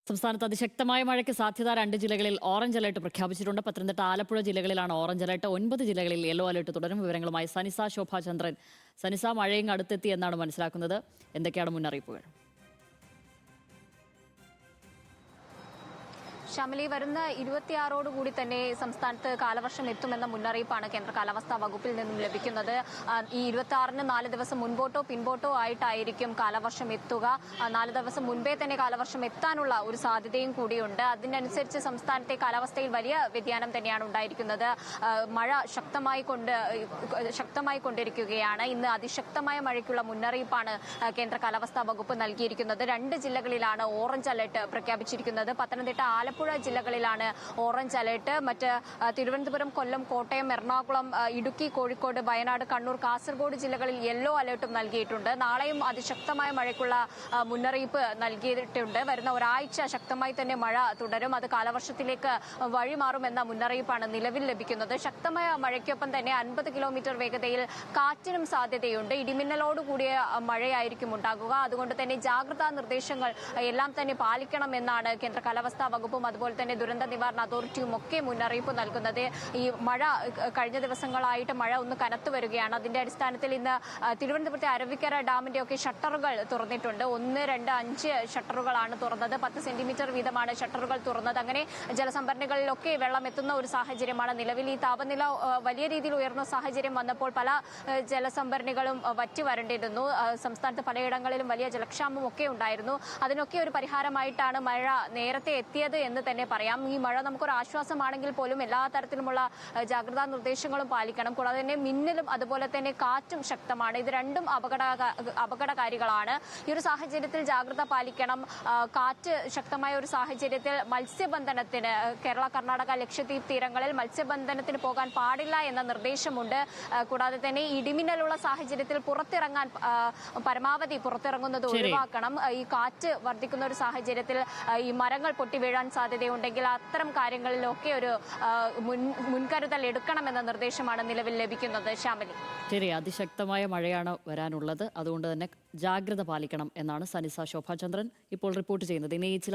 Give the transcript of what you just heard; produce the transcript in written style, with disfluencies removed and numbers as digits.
സംസ്ഥാനത്ത് അതിശക്തമായ മഴയ്ക്ക് സാധ്യത 2 ജില്ലകളിൽ ഓറഞ്ച് അലർട്ട് പ്രഖ്യാപിച്ചിട്ടുണ്ട്. പത്തനംതിട്ട, ആലപ്പുഴ ജില്ലകളിലാണ് ഓറഞ്ച് അലർട്ട്. 9 ജില്ലകളിൽ യെല്ലോ അലർട്ട് തുടരും. വിവരങ്ങളുമായി സനിസ ശോഭാചന്ദ്രൻ. സനിസ, മഴയും അടുത്തെത്തി എന്നാണ് മനസ്സിലാക്കുന്നത്. എന്തൊക്കെയാണ് മുന്നറിയിപ്പുകൾ? ഷമലി, വരുന്ന 26 തന്നെ സംസ്ഥാനത്ത് കാലവർഷം എത്തുമെന്ന മുന്നറിയിപ്പാണ് കേന്ദ്ര കാലാവസ്ഥാ വകുപ്പിൽ നിന്നും ലഭിക്കുന്നത്. ഈ 26-ന് 4 ദിവസം മുൻപോട്ടോ പിൻപോട്ടോ ആയിട്ടായിരിക്കും കാലവർഷം എത്തുക. 4 ദിവസം മുൻപേ തന്നെ കാലവർഷം എത്താനുള്ള ഒരു സാധ്യതയും കൂടിയുണ്ട്. അതിനനുസരിച്ച് സംസ്ഥാനത്തെ കാലാവസ്ഥയിൽ വലിയ വ്യതിയാനം തന്നെയാണ് ഉണ്ടായിരിക്കുന്നത്. മഴ ശക്തമായി കൊണ്ടിരിക്കുകയാണ്. ഇന്ന് അതിശക്തമായ മഴയ്ക്കുള്ള മുന്നറിയിപ്പാണ് കേന്ദ്ര കാലാവസ്ഥാ വകുപ്പ് നൽകിയിരിക്കുന്നത്. 2 ജില്ലകളിലാണ് ഓറഞ്ച് അലർട്ട് പ്രഖ്യാപിച്ചിരിക്കുന്നത്. പത്തനംതിട്ട, ആലപ്പുഴ ജില്ലകളിലാണ് ഓറഞ്ച് അലർട്ട്. മറ്റ് തിരുവനന്തപുരം, കൊല്ലം, കോട്ടയം, എറണാകുളം, ഇടുക്കി, കോഴിക്കോട്, വയനാട്, കണ്ണൂർ, കാസർഗോഡ് ജില്ലകളിൽ യെല്ലോ അലർട്ടും നൽകിയിട്ടുണ്ട്. നാളെയും അതിശക്തമായ മഴയ്ക്കുള്ള മുന്നറിയിപ്പ് നൽകിയിട്ടുണ്ട്. വരുന്ന ഒരാഴ്ച ശക്തമായി തന്നെ മഴ തുടരും. അത് കാലവർഷത്തിലേക്ക് വഴിമാറുമെന്ന മുന്നറിയിപ്പാണ് നിലവിൽ ലഭിക്കുന്നത്. ശക്തമായ മഴയ്ക്കൊപ്പം തന്നെ 50 കിലോമീറ്റർ വേഗതയിൽ കാറ്റിനും സാധ്യതയുണ്ട്. ഇടിമിന്നലോടുകൂടിയ മഴയായിരിക്കും ഉണ്ടാകുക. അതുകൊണ്ട് തന്നെ ജാഗ്രതാ നിർദ്ദേശങ്ങൾ എല്ലാം തന്നെ പാലിക്കണമെന്നാണ് കേന്ദ്ര കാലാവസ്ഥാ വകുപ്പും അതുപോലെ തന്നെ ദുരന്ത നിവാരണ അതോറിറ്റിയും ഒക്കെ മുന്നറിയിപ്പ് നൽകുന്നത്. ഈ മഴ കഴിഞ്ഞ ദിവസങ്ങളായിട്ട് മഴ ഒന്ന് കനത്തു വരികയാണ്. അതിന്റെ അടിസ്ഥാനത്തിൽ ഇന്ന് തിരുവനന്തപുരത്തെ അരുവിക്കര ഡാമിന്റെ ഒക്കെ ഷട്ടറുകൾ തുറന്നിട്ടുണ്ട്. 1, 2, 5 ഷട്ടറുകളാണ് തുറന്നത്. 10 സെന്റിമീറ്റർ വീതമാണ് ഷട്ടറുകൾ തുറന്നത്. അങ്ങനെ ജലസംഭരണികളിലൊക്കെ വെള്ളം എത്തുന്ന ഒരു സാഹചര്യമാണ് നിലവിൽ. ഈ താപനില വലിയ രീതിയിൽ ഉയർന്ന സാഹചര്യം വന്നപ്പോൾ പല ജലസംഭരണികളും വറ്റി വരണ്ടിരുന്നു. സംസ്ഥാനത്ത് പലയിടങ്ങളിലും വലിയ ജലക്ഷാമം ഒക്കെ ഉണ്ടായിരുന്നു. അതിനൊക്കെ ഒരു പരിഹാരമായിട്ടാണ് മഴ നേരത്തെ എത്തിയത് എന്ന് തന്നെ പറയാം. ഈ മഴ നമുക്കൊരു ആശ്വാസമാണെങ്കിൽ പോലും എല്ലാ തരത്തിലുമുള്ള ജാഗ്രതാ നിർദ്ദേശങ്ങളും പാലിക്കണം. കൂടാതെ തന്നെ മിന്നലും അതുപോലെ തന്നെ കാറ്റും ശക്തമാണ്. ഇത് രണ്ടും അപകടകാരികളാണ്. ഈ ഒരു സാഹചര്യത്തിൽ ജാഗ്രത പാലിക്കണം. കാറ്റ് ശക്തമായ ഒരു സാഹചര്യത്തിൽ മത്സ്യബന്ധനത്തിന് കേരള, കർണാടക, ലക്ഷദ്വീപ് തീരങ്ങളിൽ മത്സ്യബന്ധനത്തിന് പോകാൻ പാടില്ല എന്ന നിർദ്ദേശമുണ്ട്. കൂടാതെ തന്നെ ഇടിമിന്നലുള്ള സാഹചര്യത്തിൽ പരമാവധി പുറത്തിറങ്ങുന്നത് ഒഴിവാക്കണം. ഈ കാറ്റ് വർദ്ധിക്കുന്ന ഒരു സാഹചര്യത്തിൽ ഈ മരങ്ങൾ പൊട്ടി വീഴാൻ സാധ്യതയുണ്ടെങ്കിൽ അത്തരം കാര്യങ്ങളിലൊക്കെ ഒരു മുൻകരുതൽ എടുക്കണമെന്ന നിർദ്ദേശമാണ് നിലവിൽ ലഭിക്കുന്നത്. ശ്യാമലി, ശരി, അതിശക്തമായ മഴയാണ് വരാനുള്ളത്. അതുകൊണ്ട് തന്നെ ജാഗ്രത പാലിക്കണം എന്നാണ് സനിസ ശോഭാചന്ദ്രൻ ഇപ്പോൾ റിപ്പോർട്ട് ചെയ്യുന്നത്. ഇനി ചില